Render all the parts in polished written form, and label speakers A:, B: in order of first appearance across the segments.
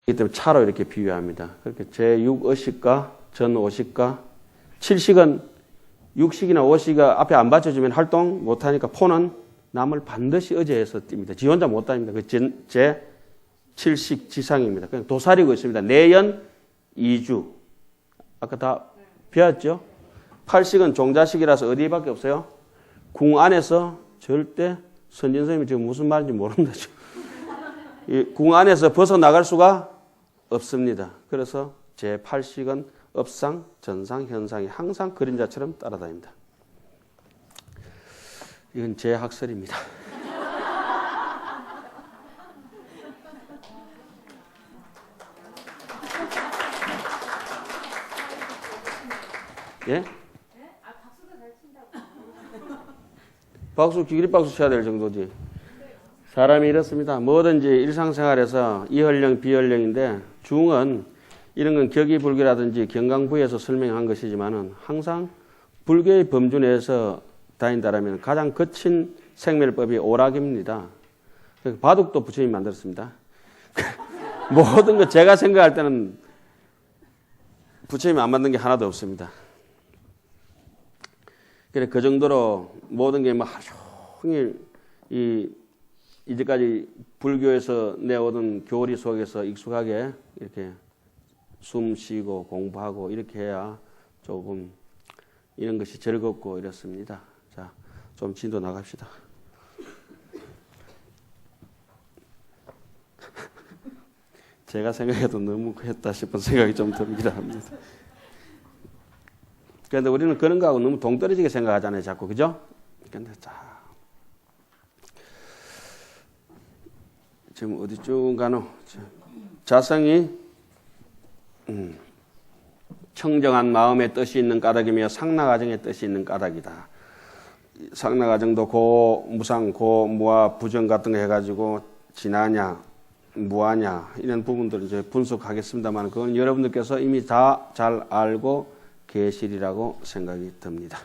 A: 그렇기 때문에 차로 이렇게 비유합니다. 그렇게 제6의식과 전5식과 7식은 6식이나 5식이 앞에 안 받쳐주면 활동 못하니까 포는 남을 반드시 의지해서 뜁니다. 지 혼자 못 다닙니다. 그 제7식 지상입니다. 그냥 도사리고 있습니다. 내연 2주. 아까 다 배웠죠? 8식은 종자식이라서 어디밖에 없어요? 궁 안에서 절대 선진 선생님이 지금 무슨 말인지 모른다. 이 궁 안에서 벗어나갈 수가 없습니다. 그래서 제8식은 업상, 전상, 현상이 항상 그림자처럼 따라다닙니다. 이건 제 학설입니다. 예? 박수, 기립박수 쳐야 될 정도지. 사람이 이렇습니다. 뭐든지 일상생활에서 이현령, 비현령인데 중은 이런 건 격의불교라든지 경강부에서 설명한 것이지만은 항상 불교의 범주 내에서 다닌다라면 가장 거친 생멸법이 오락입니다. 바둑도 부처님이 만들었습니다. 모든 것 제가 생각할 때는 부처님이 안 만든 게 하나도 없습니다. 그래 그 정도로 모든 게 뭐 하루 종일 이제까지 불교에서 내오던 교리 속에서 익숙하게 이렇게 숨 쉬고 공부하고 이렇게 해야 조금 이런 것이 즐겁고 이렇습니다. 자, 좀 진도 나갑시다. 제가 생각해도 너무 했다 싶은 생각이 좀 듭니다. 그런데 우리는 그런 거하고 너무 동떨어지게 생각하잖아요, 자꾸. 그죠? 근데 자, 지금 어디쯤 가노? 자성이 청정한 마음의 뜻이 있는 까닭이며 상나가정의 뜻이 있는 까닭이다. 상나가정도 고, 무상, 고, 무아, 부정 같은 거 해가지고 진하냐, 무하냐 이런 부분들을 이제 분석하겠습니다만 그건 여러분들께서 이미 다 잘 알고 계시리라고 생각이 듭니다.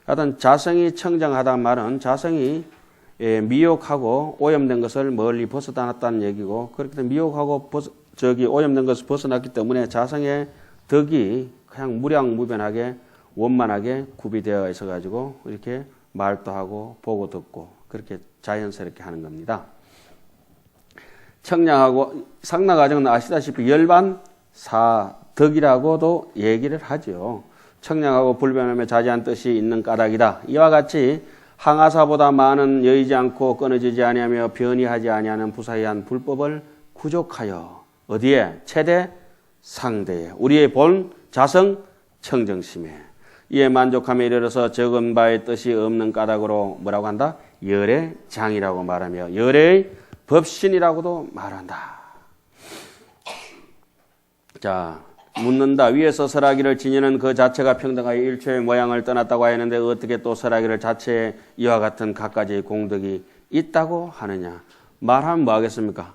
A: 하여튼 자성이 청정하다는 말은 자성이 미혹하고 오염된 것을 멀리 벗어났다는 얘기고 그렇기 때문에 미혹하고 오염된 것을 벗어났기 때문에 자성의 덕이 그냥 무량무변하게 원만하게 구비되어 있어가지고 이렇게 말도 하고 보고 듣고 그렇게 자연스럽게 하는 겁니다. 청량하고 상나가정은 아시다시피 열반사덕이라고도 얘기를 하죠. 청량하고 불변함에 자제한 뜻이 있는 까닭이다. 이와 같이 항아사보다 많은 여의지 않고 끊어지지 아니하며 변이하지 아니하는 부사의한 불법을 구족하여 어디에? 최대 상대에 우리의 본 자성 청정심에 이에 만족함에 이르러서 적은 바의 뜻이 없는 까닭으로 뭐라고 한다? 열애장이라고 말하며 열애의 법신이라고도 말한다. 자, 묻는다. 위에서 설하기를 지니는 그 자체가 평등하여 일초의 모양을 떠났다고 하였는데 어떻게 또 설하기를 자체에 이와 같은 갖가지의 공덕이 있다고 하느냐. 말하면 뭐 하겠습니까?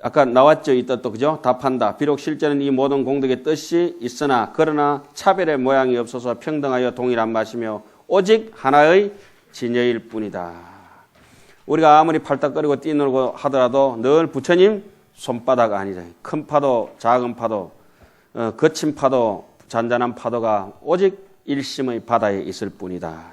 A: 아까 나왔죠. 이 뜻도 그죠? 답한다. 비록 실제는 이 모든 공덕의 뜻이 있으나 그러나 차별의 모양이 없어서 평등하여 동일한 맛이며 오직 하나의 진여일 뿐이다. 우리가 아무리 팔딱거리고 뛰놀고 하더라도 늘 부처님 손바닥 아니다. 큰 파도, 작은 파도, 거친 파도, 잔잔한 파도가 오직 일심의 바다에 있을 뿐이다.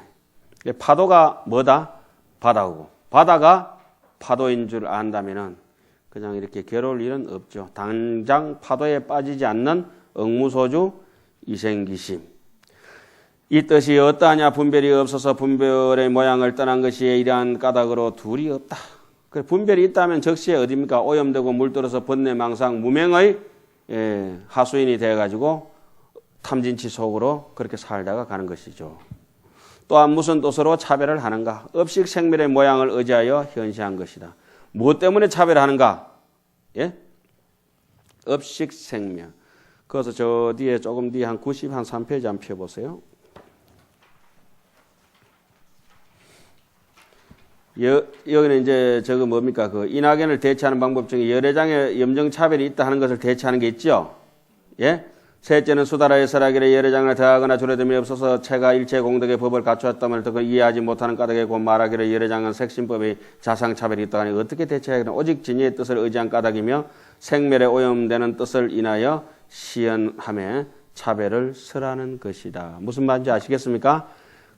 A: 파도가 뭐다? 바다고. 바다가 파도인 줄 안다면은 그냥 이렇게 괴로울 일은 없죠. 당장 파도에 빠지지 않는 억무소주 이생기심. 이 뜻이 어떠하냐 분별이 없어서 분별의 모양을 떠난 것이 이러한 까닭으로 둘이 없다. 분별이 있다면 적시에 어디입니까? 오염되고 물들어서 번뇌망상 무명의 하수인이 되어가지고 탐진치 속으로 그렇게 살다가 가는 것이죠. 또한 무슨 뜻으로 차별을 하는가? 업식생멸의 모양을 의지하여 현시한 것이다. 무엇 때문에 차별하는가? 예? 업식생멸. 그래서 저 뒤에 조금 뒤에 한 93페이지 한번 펴보세요. 여기는 이제 저거 뭡니까? 그 인하견을 대체하는 방법 중에 열애장에 염정차별이 있다 하는 것을 대체하는 게 있죠? 예? 셋째는 수다라의 설하기를 열애장을 더하거나 줄여듦이 없어서 체가 일체 공덕의 법을 갖추었다면 그 이해하지 못하는 까닭에 곧 말하기를 열애장은 색신법의 자상차별이 있다 하니 어떻게 대체하기는 오직 진리의 뜻을 의지한 까닭이며 생멸에 오염되는 뜻을 인하여 시연함에 차별을 설하는 것이다. 무슨 말인지 아시겠습니까?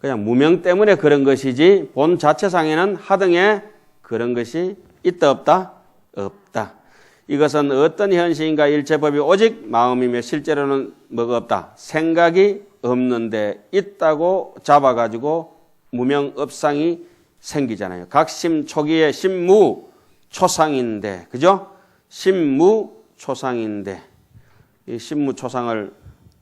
A: 그냥 무명 때문에 그런 것이지 본 자체상에는 하등에 그런 것이 있다 없다? 없다. 이것은 어떤 현실인가 일체법이 오직 마음이며 실제로는 뭐가 없다? 생각이 없는데 있다고 잡아가지고 무명업상이 생기잖아요. 각심 초기에 심무초상인데, 그죠? 심무초상인데 이 심무초상을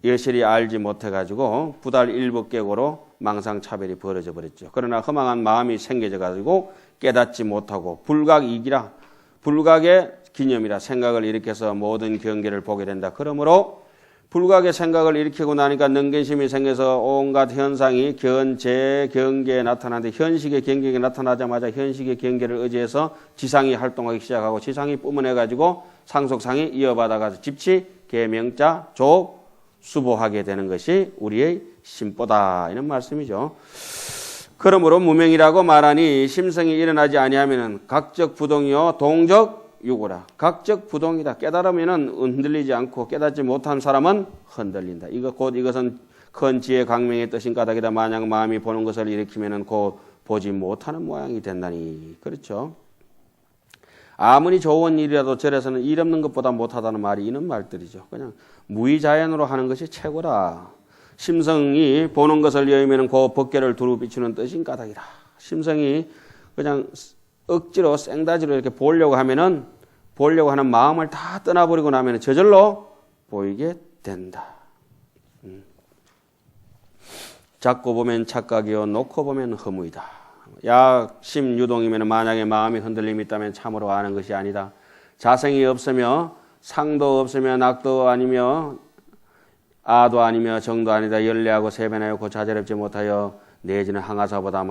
A: 여실히 알지 못해가지고 부달일법객으로 망상차별이 벌어져 버렸죠. 그러나 허망한 마음이 생겨져가지고 깨닫지 못하고 불각이기라, 불각의 기념이라 생각을 일으켜서 모든 경계를 보게 된다. 그러므로 불각의 생각을 일으키고 나니까 능견심이 생겨서 온갖 현상이 재경계에 나타나는데 현식의 경계가 나타나자마자 현식의 경계를 의지해서 지상이 활동하기 시작하고 지상이 뿜어내가지고 상속상이 이어받아가서 집치, 계명자, 족, 수보하게 되는 것이 우리의 심보다 이런 말씀이죠. 그러므로 무명이라고 말하니 심성이 일어나지 아니하면은 각적 부동이요 동적 유고라. 각적 부동이다. 깨달으면은 흔들리지 않고 깨닫지 못한 사람은 흔들린다. 이것은 큰 지혜 강명의 뜻인 까닭이다. 만약 마음이 보는 것을 일으키면은 곧 보지 못하는 모양이 된다니. 그렇죠. 아무리 좋은 일이라도 절에서는 일 없는 것보다 못하다는 말이 있는 말들이죠. 그냥 무의자연으로 하는 것이 최고라. 심성이 보는 것을 여의면은 그 법계를 두루 비추는 뜻인 까닭이다. 심성이 그냥 억지로 생다지로 이렇게 보려고 하면은 보려고 하는 마음을 다 떠나버리고 나면 저절로 보이게 된다. 잡고 보면 착각이요 놓고 보면 허무이다. 약심 유동이면 만약에 마음이 흔들림이 있다면 참으로 아는 것이 아니다. 자성이 없으며 상도 없으며 낙도 아니며 아도 아니며 정도 아니다. 열례하고 세변하여 곧 자제롭지 못하여 내지는 항아사보다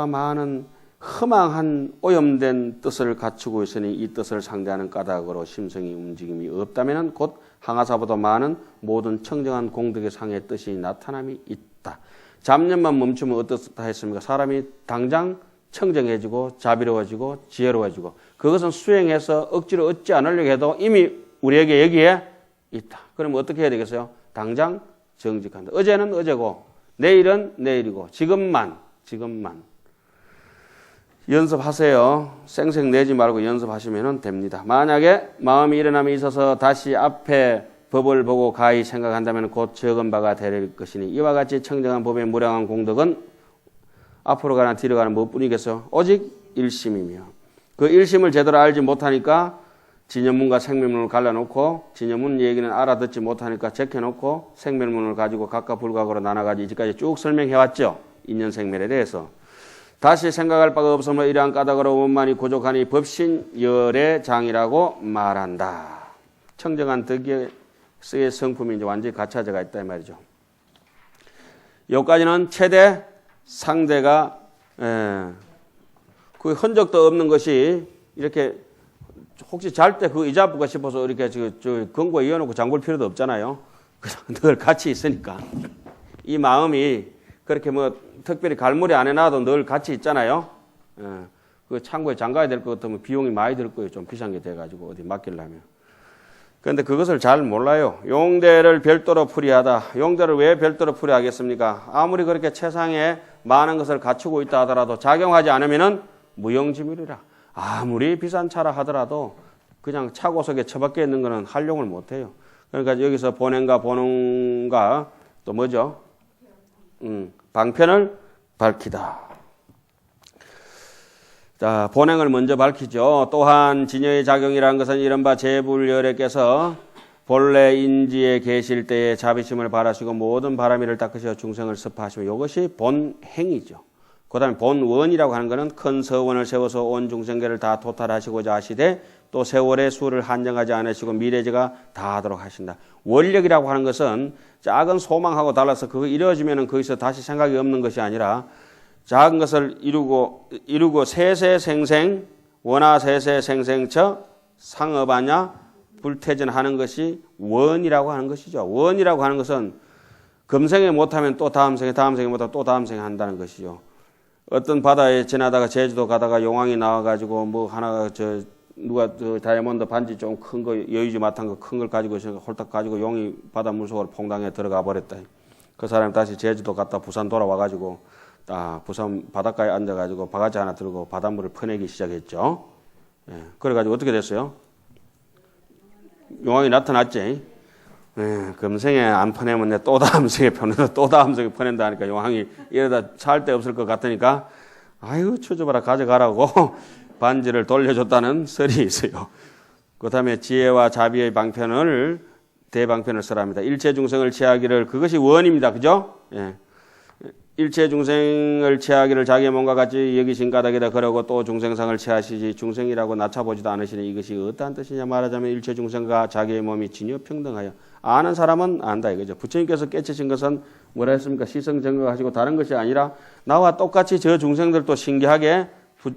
A: 많은 허망한 오염된 뜻을 갖추고 있으니 이 뜻을 상대하는 까닭으로 심성이 움직임이 없다면 곧 항아사보다 많은 모든 청정한 공덕의 상의 뜻이 나타남이 있다. 잡념만 멈추면 어떻다 했습니까? 사람이 당장 청정해지고 자비로워지고 지혜로워지고 그것은 수행해서 억지로 얻지 않으려고 해도 이미 우리에게 여기에 있다. 그러면 어떻게 해야 되겠어요? 당장 정직한다. 어제는 어제고 내일은 내일이고 지금만 연습하세요. 쌩쌩 내지 말고 연습하시면 됩니다. 만약에 마음이 일어남이 있어서 다시 앞에 법을 보고 가히 생각한다면 곧 적은 바가 될 것이니 이와 같이 청정한 법의 무량한 공덕은 앞으로 가나 뒤로 가나 무엇뿐이겠어요? 오직 일심이며 그 일심을 제대로 알지 못하니까 진여문과 생멸문을 갈라놓고 진여문 얘기는 알아듣지 못하니까 제껴놓고 생멸문을 가지고 각각 불각으로 나눠가지고 이제까지 쭉 설명해왔죠. 인연생멸에 대해서. 다시 생각할 바가 없으므로 이러한 까닭으로 원만이 고족하니 법신열의 장이라고 말한다. 청정한 덕의 성품이 이제 완전히 갖춰져가 있다 이 말이죠. 여기까지는 최대 상대가 그 흔적도 없는 것이 이렇게 혹시 잘 때 그 의자 볼까 싶어서 이렇게 저 금고에 이어놓고 잠글 필요도 없잖아요. 늘 같이 있으니까 이 마음이 그렇게 뭐 특별히 갈무리 안 해놔도 늘 같이 있잖아요. 그 창고에 잠가야 될 것 같으면 비용이 많이 들 거예요. 좀 비싼 게 돼가지고 어디 맡기려면. 그런데 그것을 잘 몰라요. 용대를 별도로 풀이하다. 용대를 왜 별도로 풀이하겠습니까? 아무리 그렇게 세상에 많은 것을 갖추고 있다 하더라도 작용하지 않으면은 무용지물이라. 아무리 비싼 차라 하더라도 그냥 차 고속에 처박혀 있는 거는 활용을 못해요. 그러니까 여기서 본행과 본능과 또 뭐죠? 방편을 밝히다. 자, 본행을 먼저 밝히죠. 또한 진여의 작용이라는 것은 이른바 제불열애께서 본래 인지에 계실 때에 자비심을 바라시고 모든 바람이를 닦으시어 중생을 습하시고 이것이 본행이죠. 그 다음에 본원이라고 하는 것은 큰 서원을 세워서 온 중생계를 다 도탈하시고자 하시되 또 세월의 수를 한정하지 않으시고 미래제가 다 하도록 하신다. 원력이라고 하는 것은 작은 소망하고 달라서 그거 이루어지면 거기서 다시 생각이 없는 것이 아니라 작은 것을 이루고 세세생생 원하세세생생처 상업하냐 불태전하는 것이 원이라고 하는 것이죠. 원이라고 하는 것은 금생에 못하면 또 다음 생에 못하면 또 다음 생에 한다는 것이죠. 어떤 바다에 지나다가 제주도 가다가 용왕이 나와가지고 뭐 하나 누가 다이아몬드 반지 좀 큰 거, 여의주 마탄 거 큰 걸 가지고 홀딱 가지고 용이 바다 물속으로 퐁당에 들어가 버렸다. 그 사람이 다시 제주도 갔다 부산 돌아와가지고 부산 바닷가에 앉아가지고 바가지 하나 들고 바닷물을 퍼내기 시작했죠. 예, 그래가지고 어떻게 됐어요? 용왕이 나타났지. 예, 금생에 안 퍼내면 내 또 다음 생에 퍼낸다, 또 다음 생에 퍼낸다 하니까 용왕이 이러다 살 데 없을 것 같으니까 아이고 추져봐라 가져가라고 반지를 돌려줬다는 설이 있어요. 그 다음에 지혜와 자비의 방편을 대방편을 쓰랍니다. 일체 중생을 취하기를 그것이 원입니다. 그죠? 예. 일체 중생을 취하기를 자기의 몸과 같이 여기신 까닭이다 그러고 또 중생상을 취하시지 중생이라고 낮춰보지도 않으시니 이것이 어떠한 뜻이냐 말하자면 일체 중생과 자기의 몸이 진여 평등하여 아는 사람은 안다 이거죠. 부처님께서 깨치신 것은 뭐라 했습니까? 시성정각하시고 다른 것이 아니라 나와 똑같이 저 중생들도 신기하게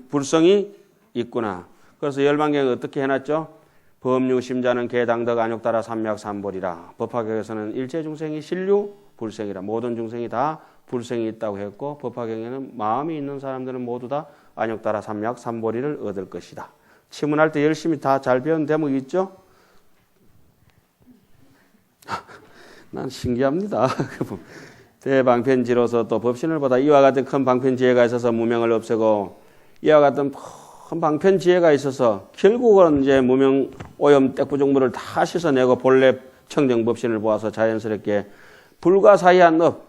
A: 불성이 있구나. 그래서 열반경에 어떻게 해놨죠? 법류 심자는 개당덕 안욕따라 삼맥삼벌이라. 법화경에서는 일체 중생이 신류 불생이라. 모든 중생이 다 불생이 있다고 했고 법화경에는 마음이 있는 사람들은 모두 다 안욕따라 삼맥삼벌이를 얻을 것이다. 치문할 때 열심히 다 잘 배운 대목이 있죠? 난 신기합니다. 대방편지로서 또 법신을 보다 이와 같은 큰 방편지혜가 있어서 무명을 없애고 이와 같은 큰 방편지혜가 있어서 결국은 이제 무명 오염 떼꾸종물을 다 씻어내고 본래 청정법신을 보아서 자연스럽게 불가사의한 업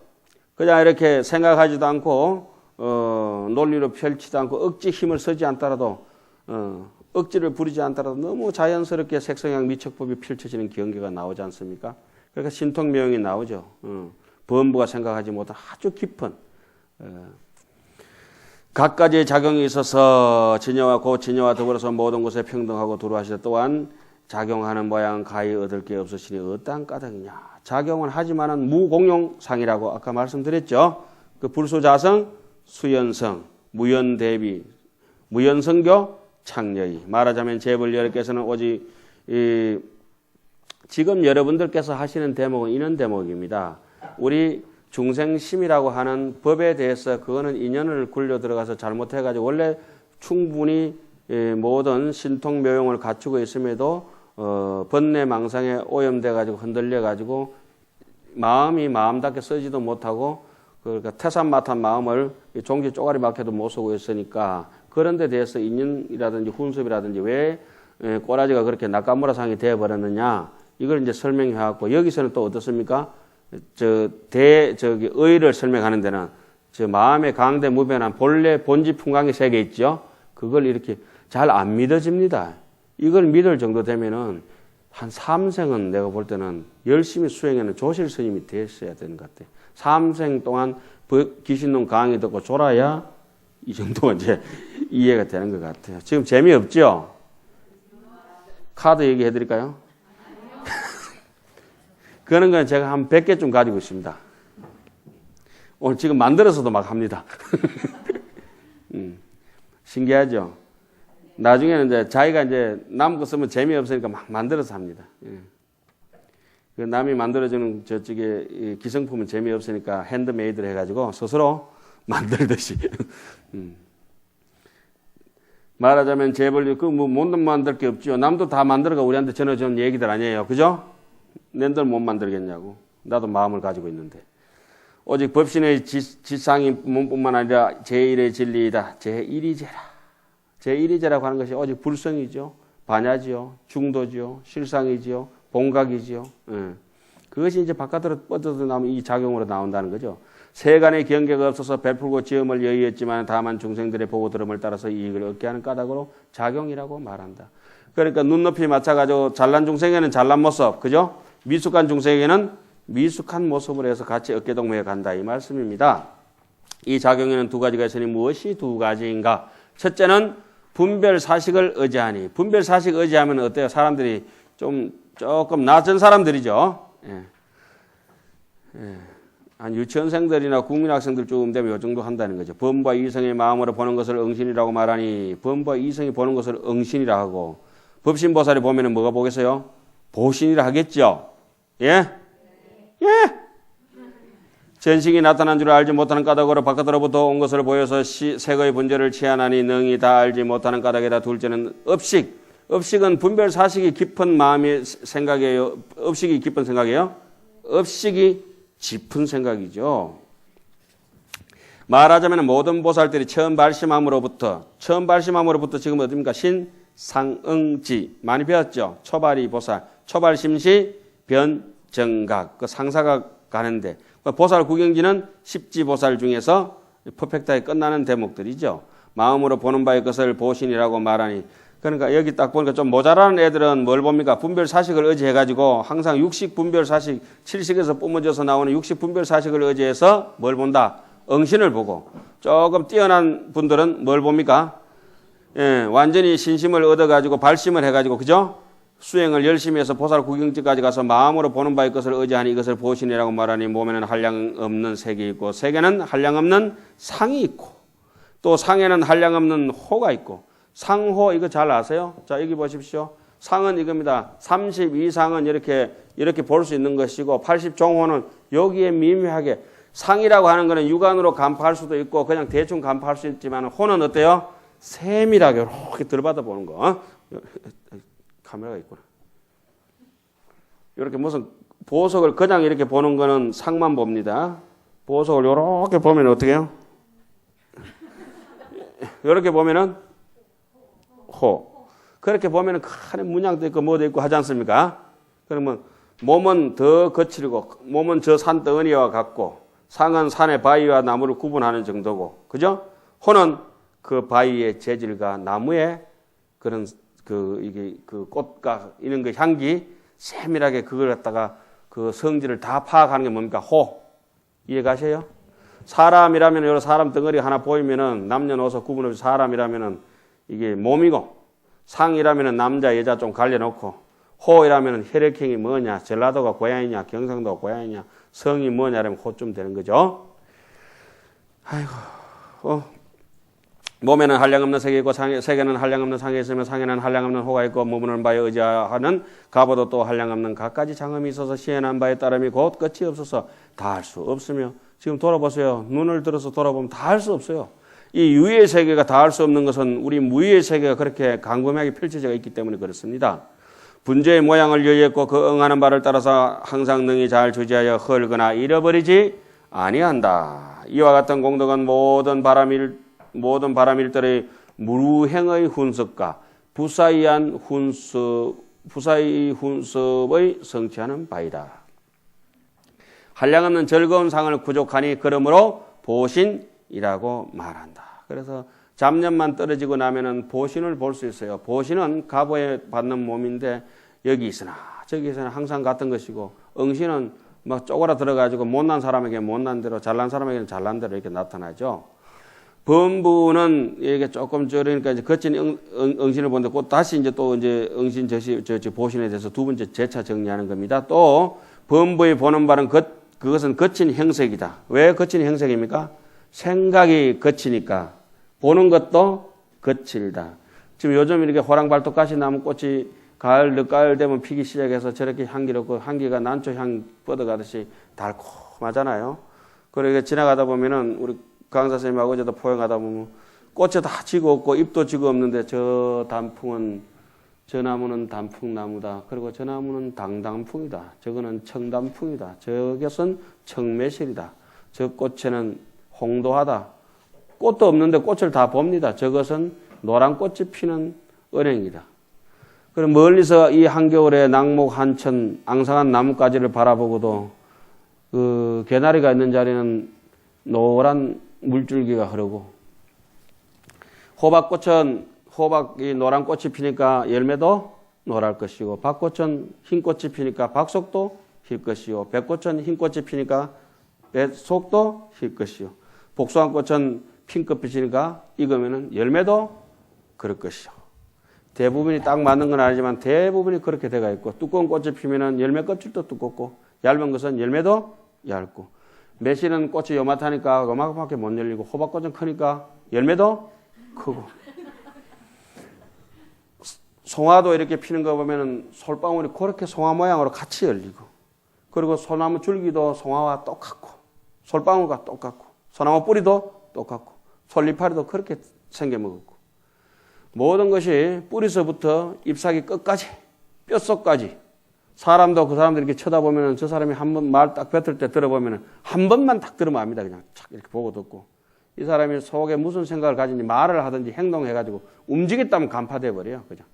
A: 그냥 이렇게 생각하지도 않고 논리로 펼치지도 않고 억지 힘을 쓰지 않더라도 억지를 부리지 않더라도 너무 자연스럽게 색성향 미척법이 펼쳐지는 경계가 나오지 않습니까? 그러니까 신통명이 나오죠. 범부가 생각하지 못한 아주 깊은 각가지의 작용이 있어서 진여와 고진여와 더불어서 모든 곳에 평등하고 두루하시다. 또한 작용하는 모양 가히 얻을 게 없으시니 어떠한 까닭이냐. 작용은 하지만은 무공용상이라고 아까 말씀드렸죠. 그 불수자성, 수연성, 무연대비, 무연성교, 창녀의. 말하자면 재벌여러께서는 오직 지금 여러분들께서 하시는 대목은 이런 대목입니다. 우리 중생심이라고 하는 법에 대해서 그거는 인연을 굴려 들어가서 잘못해가지고 원래 충분히 모든 신통묘용을 갖추고 있음에도 번뇌망상에 오염돼가지고 흔들려가지고 마음이 마음답게 쓰지도 못하고 그러니까 태산마탄 마음을 종지 쪼가리 박혀도 못 쓰고 있으니까 그런 데 대해서 인연이라든지 훈습이라든지 왜 꼬라지가 그렇게 낙가무라상이 되어버렸느냐 이걸 이제 설명해갖고 여기서는 또 어떻습니까? 저기 의를 설명하는 데는 저 마음의 강대 무변한 본래 본지 풍광의 세계 있죠? 그걸 이렇게 잘 안 믿어집니다. 이걸 믿을 정도 되면은 한 3생은 내가 볼 때는 열심히 수행하는 조실 스님이 됐어야 되는 것 같아요. 3생 동안 귀신놈 강의 듣고 졸아야 이 정도가 이제 이해가 되는 것 같아요. 지금 재미없죠? 카드 얘기해 드릴까요? 그런 건 제가 한 100개쯤 가지고 있습니다. 오늘 지금 만들어서도 막 합니다. 신기하죠? 나중에는 이제 자기가 이제 남은 거 쓰면 재미없으니까 막 만들어서 합니다. 그 남이 만들어주는 저쪽에 기성품은 재미없으니까 핸드메이드를 해가지고 스스로 만들듯이. 말하자면 재벌, 못 만들 게 없죠. 남도 다 만들어가 우리한테 전해주는 얘기들 아니에요. 그죠? 낸들 못 만들겠냐고. 나도 마음을 가지고 있는데. 오직 법신의 지상이 몸뿐만 아니라 제1의 진리이다. 제1이제라. 제1이제라고 하는 것이 오직 불성이죠. 반야지요. 중도지요. 실상이지요. 본각이지요. 그것이 이제 바깥으로 뻗어서 나오면 이 작용으로 나온다는 거죠. 세간의 경계가 없어서 베풀고 지음을 여의했지만 다만 중생들의 보고 들음을 따라서 이익을 얻게 하는 까닭으로 작용이라고 말한다. 그러니까 눈높이 맞춰가지고 잘난 중생에는 잘난 모습, 그죠? 미숙한 중생에게는 미숙한 모습을 해서 같이 어깨동무해 간다 이 말씀입니다. 이 작용에는 두 가지가 있으니 무엇이 두 가지인가? 첫째는 분별사식을 의지하니. 분별사식 의지하면 어때요? 사람들이 조금 낯선 사람들이죠. 한 유치원생들이나 국민학생들 좀 되면 이 정도 한다는 거죠. 범과 이성의 마음으로 보는 것을 응신이라고 말하니 범과 이성이 보는 것을 응신이라 하고 법신보살이 보면은 뭐가 보겠어요? 보신이라 하겠죠. 예? 예? 전식이 나타난 줄 알지 못하는 까닭으로 바깥으로부터 온 것을 보여서 색의 분별을 취하나니 능히 다 알지 못하는 까닭에다 둘째는 업식, 업식은 분별 사식이 깊은 마음의 생각이에요. 업식이 깊은 생각이에요. 업식이 짚은 생각이죠. 말하자면 모든 보살들이 처음 발심함으로부터 지금 어딥니까? 신상응지 많이 배웠죠. 초발이 보살, 초발심시 변정각 그 상사가 가는데 보살 구경지는 십지보살 중에서 퍼펙트하게 끝나는 대목들이죠. 마음으로 보는 바의 것을 보신이라고 말하니 그러니까 여기 딱 보니까 좀 모자라는 애들은 뭘 봅니까? 분별 사식을 의지해가지고 항상 육식 분별 사식, 칠식에서 뿜어져서 나오는 육식 분별 사식을 의지해서 뭘 본다? 응신을 보고 조금 뛰어난 분들은 뭘 봅니까? 예, 완전히 신심을 얻어가지고 발심을 해가지고 그죠? 수행을 열심히 해서 보살 구경지까지 가서 마음으로 보는 바의 것을 의지하니 이것을 보신이라고 말하니 몸에는 한량 없는 색이 있고 색에는 한량 없는 상이 있고 또 상에는 한량 없는 호가 있고 상호 이거 잘 아세요? 자 여기 보십시오. 상은 이겁니다. 32상은 이렇게 볼 수 있는 것이고 80종호는 여기에 미묘하게 상이라고 하는 것은 육안으로 간파할 수도 있고 그냥 대충 간파할 수 있지만 호는 어때요? 세밀하게 이렇게 들받아 보는 거. 카메라가 있구나. 이렇게 무슨 보석을 그냥 이렇게 보는 거는 상만 봅니다. 보석을 이렇게 보면 어떻게 해요? 이렇게 보면은 호. 그렇게 보면은 큰 문양도 있고 뭐도 있고 하지 않습니까? 그러면 몸은 더 거칠고 몸은 저 산덩어리와 같고 상은 산의 바위와 나무를 구분하는 정도고 그죠? 호는 그 바위의 재질과 나무의 그런 이게 그 꽃과 이런 그 향기 세밀하게 그걸 갖다가 그 성질을 다 파악하는 게 뭡니까? 호. 이해 가세요? 사람이라면 여러 사람 덩어리 하나 보이면은 남녀노소 구분 없이 사람이라면은 이게 몸이고 상이라면은 남자 여자 좀 갈려놓고 호이라면은 혈액형이 뭐냐 전라도가 고향이냐 경상도가 고향이냐 성이 뭐냐라면 호쯤 되는 거죠. 아이고 몸에는 한량없는 색이 있고 색에는 한량없는 상이 있으며 상에는 한량없는 호가 있고 머무는 바에 의지하는 가보도 또 한량없는 갖가지 장엄이 있어서 시행한 바에 따름이 곧 끝이 없어서 다 할 수 없으며 지금 돌아보세요. 눈을 들어서 돌아보면 다 할 수 없어요. 이 유의 세계가 다 할 수 없는 것은 우리 무의 세계가 그렇게 광범위하게 펼쳐져 있기 때문에 그렇습니다. 분재의 모양을 여의했고 그 응하는 바를 따라서 항상 능히 잘 주지하여 헐거나 잃어버리지 아니한다. 이와 같은 공덕은 모든 바람일들의 무행의 훈습과 부사의 훈습의 성취하는 바이다. 한량없는 즐거운 상을 구족하니 그러므로 보신이라고 말한다. 그래서 잡념만 떨어지고 나면은 보신을 볼 수 있어요. 보신은 가보에 받는 몸인데 여기 있으나 저기 있으나 항상 같은 것이고 응신은 막 쪼그라 들어가지고 못난 사람에게 못난 대로 잘난 사람에게는 잘난 대로 이렇게 나타나죠. 범부는 이게 조금 저러니까 이제 거친 응신을 보는데 곧 다시 이제 또 이제 응신 보신에 대해서 두 번째 재차 정리하는 겁니다. 또 범부의 보는 바는 그것은 거친 형색이다. 왜 거친 형색입니까? 생각이 거치니까 보는 것도 거칠다. 지금 요즘 이렇게 호랑발톱가시 나무꽃이 가을 늦가을 되면 피기 시작해서 저렇게 향기롭고 향기가 난초향 뻗어가듯이 달콤하잖아요. 그러니까 지나가다 보면은 우리 강사 선생님하고 어제도 포용하다 보면 꽃이 다 지고 없고 잎도 지고 없는데 저 나무는 단풍나무다. 그리고 저 나무는 당단풍이다. 저거는 청단풍이다. 저것은 청매실이다. 저 꽃에는 홍도하다. 꽃도 없는데 꽃을 다 봅니다. 저것은 노란 꽃이 피는 은행이다. 그럼 멀리서 이 한겨울에 낙목 한천 앙상한 나뭇가지를 바라보고도 그 개나리가 있는 자리는 노란 물줄기가 흐르고 호박이 노란 꽃이 피니까 열매도 노랄 것이고 박꽃은 흰 꽃이 피니까 박속도 힐 것이요 백꽃은 흰 꽃이 피니까 백속도 힐 것이요 복숭아 꽃은 핑크빛이니까 익으면은 열매도 그럴 것이요. 대부분이 딱 맞는 건 아니지만 대부분이 그렇게 돼가 있고 두꺼운 꽃이 피면은 열매 껍질도 두껍고 얇은 것은 열매도 얇고 매실은 꽃이 요만하니까 요만하게 못 열리고 호박꽃은 크니까 열매도 크고 송화도 이렇게 피는 거 보면은 솔방울이 그렇게 송화 모양으로 같이 열리고 그리고 소나무 줄기도 송화와 똑같고 솔방울과 똑같고 소나무 뿌리도 똑같고 솔잎파리도 그렇게 생겨 먹었고 모든 것이 뿌리서부터 잎사귀 끝까지, 뼛속까지. 사람도 그 사람들 이렇게 쳐다보면 저 사람이 한 번 말 딱 뱉을 때 들어보면 한 번만 딱 들으면 압니다. 그냥 착 이렇게 보고 듣고. 이 사람이 속에 무슨 생각을 가진지 말을 하든지 행동해가지고 움직였다면 간파돼 버려요. 그죠?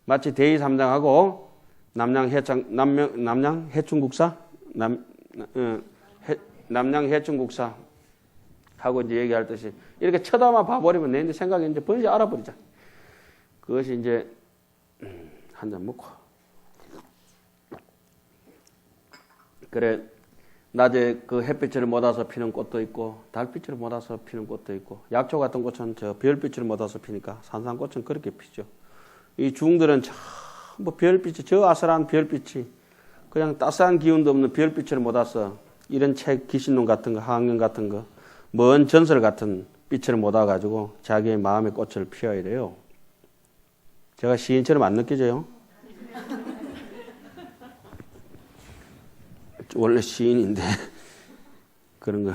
A: 마치 대의 삼장하고 남양 해충국사 남양 해충국사 하고 이제 얘기할 듯이 이렇게 쳐다만 봐버리면 내 생각이 이제 번지 알아버리자. 그것이 이제 한 잔 먹고 그래 낮에 그 햇빛을 못 와서 피는 꽃도 있고 달빛을 못 와서 피는 꽃도 있고 약초 같은 꽃은 저 별빛을 못 와서 피니까 산삼꽃은 그렇게 피죠. 이 중들은 전부 별빛이 저 아슬한 별빛이 그냥 따스한 기운도 없는 별빛을 못 와서 이런 책 귀신론 같은 거 하학년 같은 거 먼 전설 같은 빛을 못 와가지고 자기의 마음의 꽃을 피워야 돼요. 제가 시인처럼 안 느껴져요? 원래 시인인데 그런 걸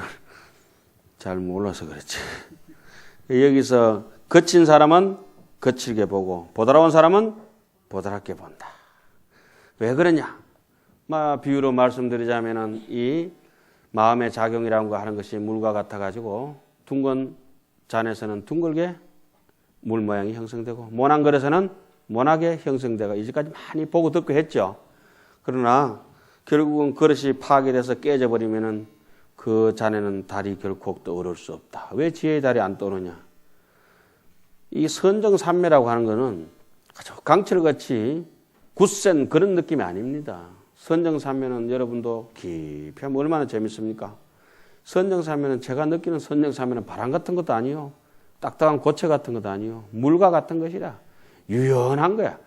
A: 잘 몰라서 그렇지. 여기서 거친 사람은 거칠게 보고 보드라운 사람은 보드랍게 본다. 왜 그러냐? 비유로 말씀드리자면은 이 마음의 작용이라는 거 하는 것이 물과 같아가지고 둥근 잔에서는 둥글게 물 모양이 형성되고 모난 그릇에는 모나게 형성되고 이제까지 많이 보고 듣고 했죠. 그러나 결국은 그릇이 파괴돼서 깨져버리면은 그 잔에는 달이 결코 떠오를 수 없다. 왜 지혜의 달이 안 떠오르냐? 이 선정산매라고 하는 것은 아주 강철같이 굳센 그런 느낌이 아닙니다. 선정산매는 여러분도 깊이 하면 얼마나 재밌습니까? 선정산매는 제가 느끼는 선정산매는 바람 같은 것도 아니요. 딱딱한 고체 같은 것도 아니요. 물과 같은 것이라 유연한 거야.